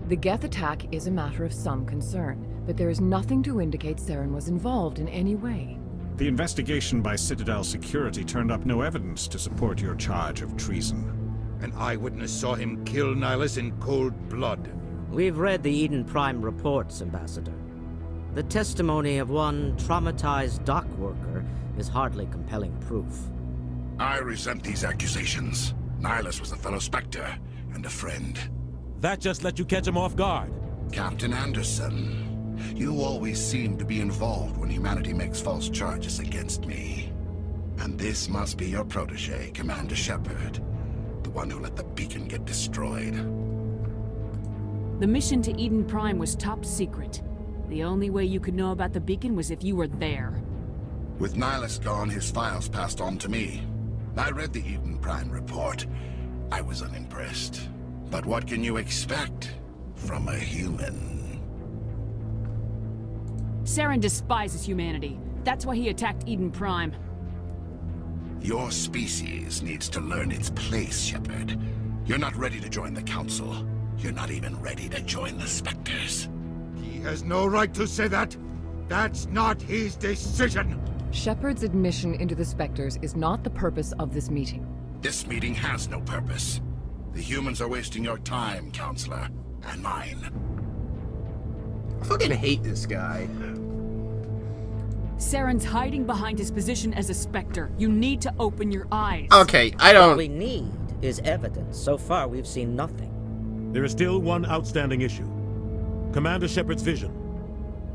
The Geth attack is a matter of some concern, but there is nothing to indicate Saren was involved in any way. The investigation by Citadel Security turned up no evidence to support your charge of treason. An eyewitness saw him kill Nihilus in cold blood. We've read the Eden Prime reports, Ambassador. The testimony of one traumatized dock worker is hardly compelling proof. I resent these accusations. Nihilus was a fellow Spectre and a friend. That just let you catch him off guard. Captain Anderson, you always seem to be involved when humanity makes false charges against me. And this must be your protege, Commander Shepard, the one who let the beacon get destroyed. The mission to Eden Prime was top secret. The only way you could know about the beacon was if you were there. With Nihilus gone, his files passed on to me. I read the Eden Prime report. I was unimpressed. But what can you expect from a human? Saren despises humanity. That's why he attacked Eden Prime. Your species needs to learn its place, Shepard. You're not ready to join the Council. You're not even ready to join the Spectres. He has no right to say that. That's not his decision. Shepard's admission into the Spectres is not the purpose of this meeting. This meeting has no purpose. The humans are wasting your time, Counselor, and mine. I fucking hate this guy. Saren's hiding behind his position as a Spectre. You need to open your eyes. Okay, I What don't... we need is evidence. So far, we've seen nothing. There is still one outstanding issue. Commander Shepard's vision.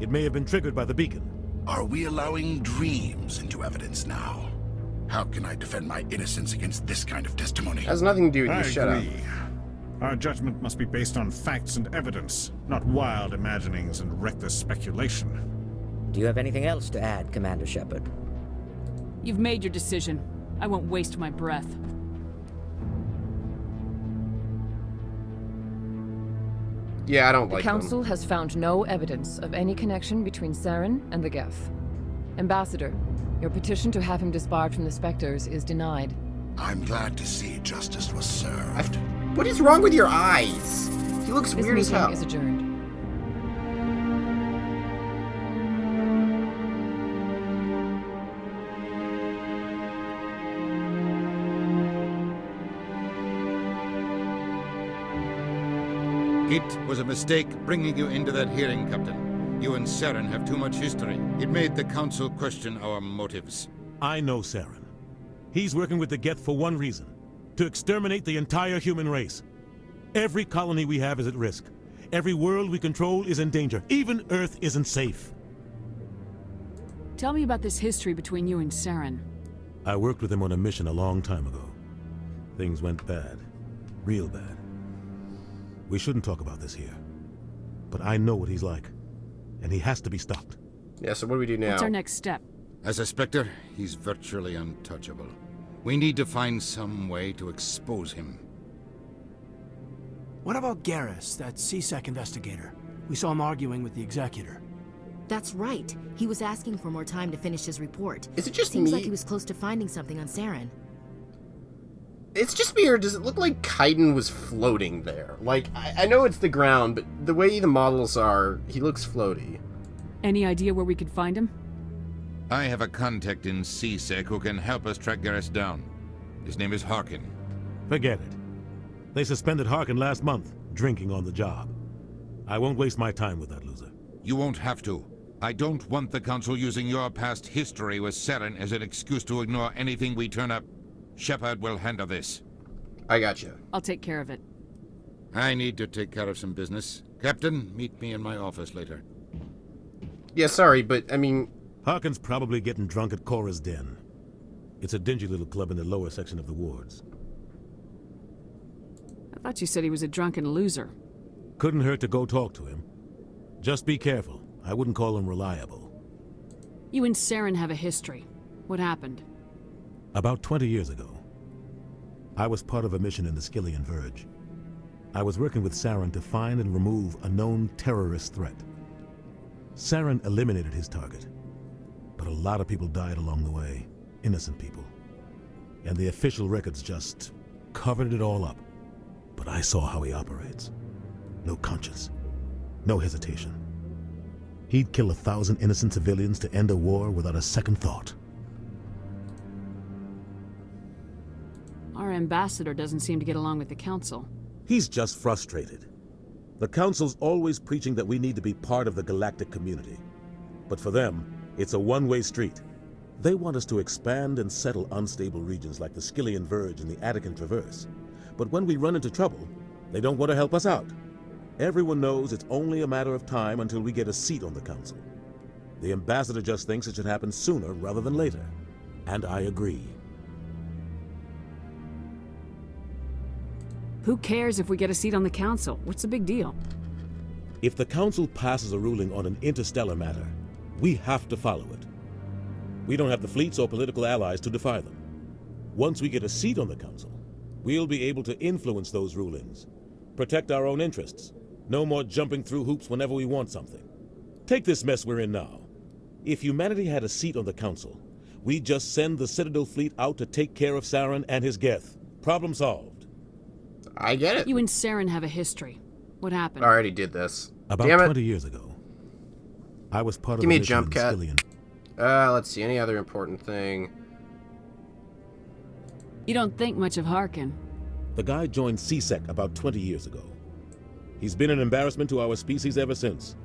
It may have been triggered by the beacon. Are we allowing dreams into evidence now? How can I defend my innocence against this kind of testimony? Has nothing to do with I you, shut up. agree. Our judgment must be based on facts and evidence, not wild imaginings and reckless speculation. Do you have anything else to add, Commander Shepard? You've made your decision. I won't waste my breath. Yeah, I don't The like Council them. has found no evidence of any connection between Saren and the Geth. Ambassador, your petition to have him disbarred from the Spectres is denied. I'm glad to see justice was served. What is wrong with your eyes? He looks This weird as meeting hell. is adjourned. It was a mistake bringing you into that hearing, Captain. You and Saren have too much history. It made the Council question our motives. I know Saren. He's working with the Geth for one reason. To exterminate the entire human race. Every colony we have is at risk. Every world we control is in danger. Even Earth isn't safe. Tell me about this history between you and Saren. I worked with him on a mission a long time ago. Things went bad. Real bad. We shouldn't talk about this here. But I know what he's like. And he has to be stopped. Yeah, so what do we do now? What's our next step? As a Spectre, he's virtually untouchable. We need to find some way to expose him. What about Garrus, that CSEC investigator? We saw him arguing with the Executor. That's right. He was asking for more time to finish his report. Is it just Seems me? like he was close to finding something on Saren. It's just weird. Does it look like Kaiden was floating there? Like, I know it's the ground, but the way the models are, he looks floaty. Any idea where we could find him? I have a contact in CSEC who can help us track Garrus down. His name is Harkin. Forget it. They suspended Harkin last month, drinking on the job. I won't waste my time with that loser. You won't have to. I don't want the Council using your past history with Saren as an excuse to ignore anything we turn up. Shepard will handle this. I gotcha. I'll take care of it. I need to take care of some business. Captain, meet me in my office later. Yeah, sorry, but, I mean... Harkin's probably getting drunk at Cora's Den. It's a dingy little club in the lower section of the wards. I thought you said he was a drunken loser. Couldn't hurt to go talk to him. Just be careful. I wouldn't call him reliable. You and Saren have a history. What happened? About 20 years ago, I was part of a mission in the Skillian Verge. I was working with Saren to find and remove a known terrorist threat. Saren eliminated his target, but a lot of people died along the way, innocent people. And the official records just covered it all up. But I saw how he operates. no conscience, no hesitation. He'd kill 1,000 innocent civilians to end a war without a second thought. Our ambassador doesn't seem to get along with the council. He's just frustrated. The Council's always preaching that we need to be part of the galactic community. But for them, it's a one-way street. They want us to expand and settle unstable regions like the Skillian Verge and the Attican Traverse. But when we run into trouble, they don't want to help us out. Everyone knows it's only a matter of time until we get a seat on the Council. The ambassador just thinks it should happen sooner rather than later. And I agree. Who cares if we get a seat on the council? What's the big deal? If the Council passes a ruling on an interstellar matter, we have to follow it. We don't have the fleets or political allies to defy them. Once we get a seat on the Council, we'll be able to influence those rulings, protect our own interests. No more jumping through hoops whenever we want something. Take this mess we're in now. If humanity had a seat on the Council, we'd just send the Citadel fleet out to take care of Saren and his Geth. Problem solved. I get it. You and Saren have a history. What happened? I already did this. About Damn it. 20 years ago, I was part Give of me a mission jump in cut. Skillian. Let's see. Any other important thing? You don't think much of Harkin. The guy joined CSEC about 20 years ago. He's been an embarrassment to our species ever since.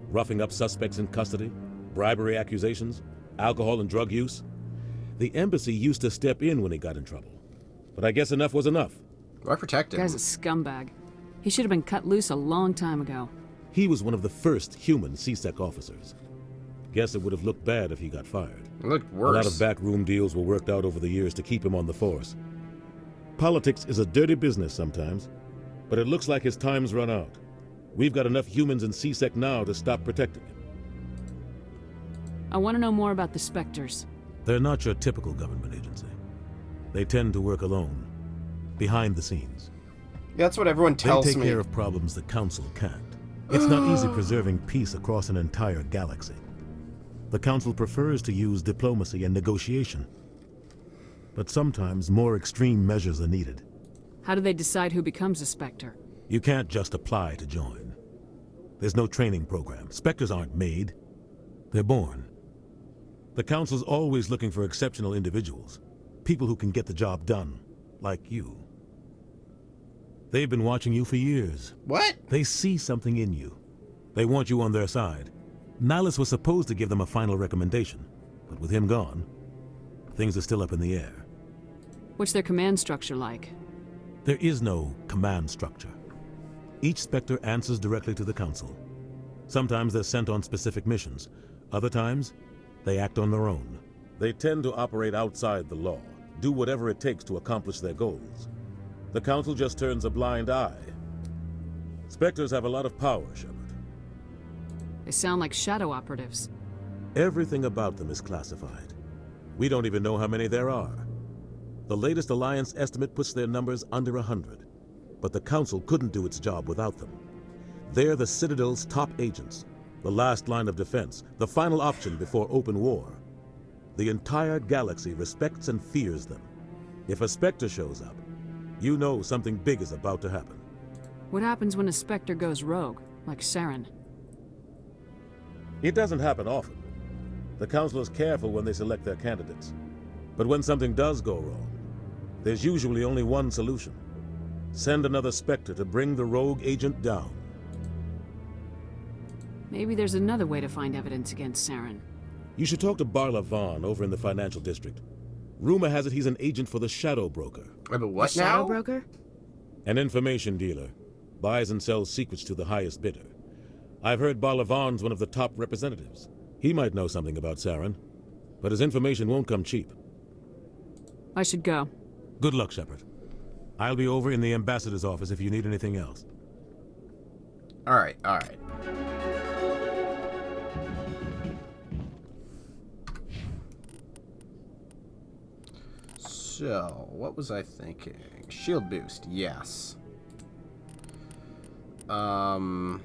Roughing up suspects in custody, bribery accusations, alcohol and drug use. The embassy used to step in when he got in trouble. But I guess enough was enough. Why protect him? Guy's a scumbag. He should have been cut loose a long time ago. He was one of the first human CSEC officers. Guess it would have looked bad if he got fired. It looked A worse. lot of backroom deals were worked out over the years to keep him on the force. Politics is a dirty business sometimes, but it looks like his time's run out. We've got enough humans in CSEC now to stop protecting him. I want to know more about the Spectres. They're not your typical government agency. They tend to work alone, behind the scenes. Yeah, that's what everyone tells They take me. care of problems the Council can't. It's not easy preserving peace across an entire galaxy. The Council prefers to use diplomacy and negotiation. But sometimes more extreme measures are needed. How do they decide who becomes a Spectre? You can't just apply to join. There's no training program. Spectres aren't made. They're born. The Council's always looking for exceptional individuals. People who can get the job done. Like you. They've been watching you for years. What? They see something in you. They want you on their side. Nihilus was supposed to give them a final recommendation, but with him gone, things are still up in the air. What's their command structure like? There is no command structure. Each Spectre answers directly to the Council. Sometimes they're sent on specific missions. Other times, they act on their own. They tend to operate outside the law, do whatever it takes to accomplish their goals. The Council just turns a blind eye. Spectres have a lot of power, Shepard. They sound like shadow operatives. Everything about them is classified. We don't even know how many there are. The latest Alliance estimate puts their numbers under 100. But the Council couldn't do its job without them. They're the Citadel's top agents, the last line of defense, the final option before open war. The entire galaxy respects and fears them. If a Spectre shows up, you know something big is about to happen. What happens when a Spectre goes rogue, like Saren? It doesn't happen often. The Council is careful when they select their candidates. But when something does go wrong, there's usually only one solution. Send another Spectre to bring the rogue agent down. Maybe there's another way to find evidence against Saren. You should talk to Barla Vaughn over in the financial district. Rumor has it he's an agent for the Shadow Broker. But what Shadow now? broker? An information dealer. Buys and sells secrets to the highest bidder. I've heard Barla Vaughn's one of the top representatives. He might know something about Saren, but his information won't come cheap. I should go. Good luck, Shepard. I'll be over in the ambassador's office if you need anything else. Alright, alright. So, what was I thinking? Shield boost, yes. Oh.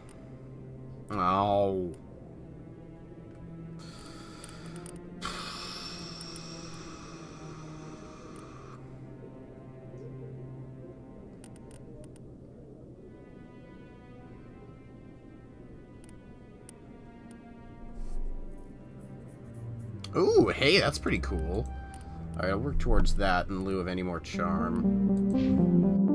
Ooh, hey, that's pretty cool. Alright, I'll work towards that in lieu of any more charm.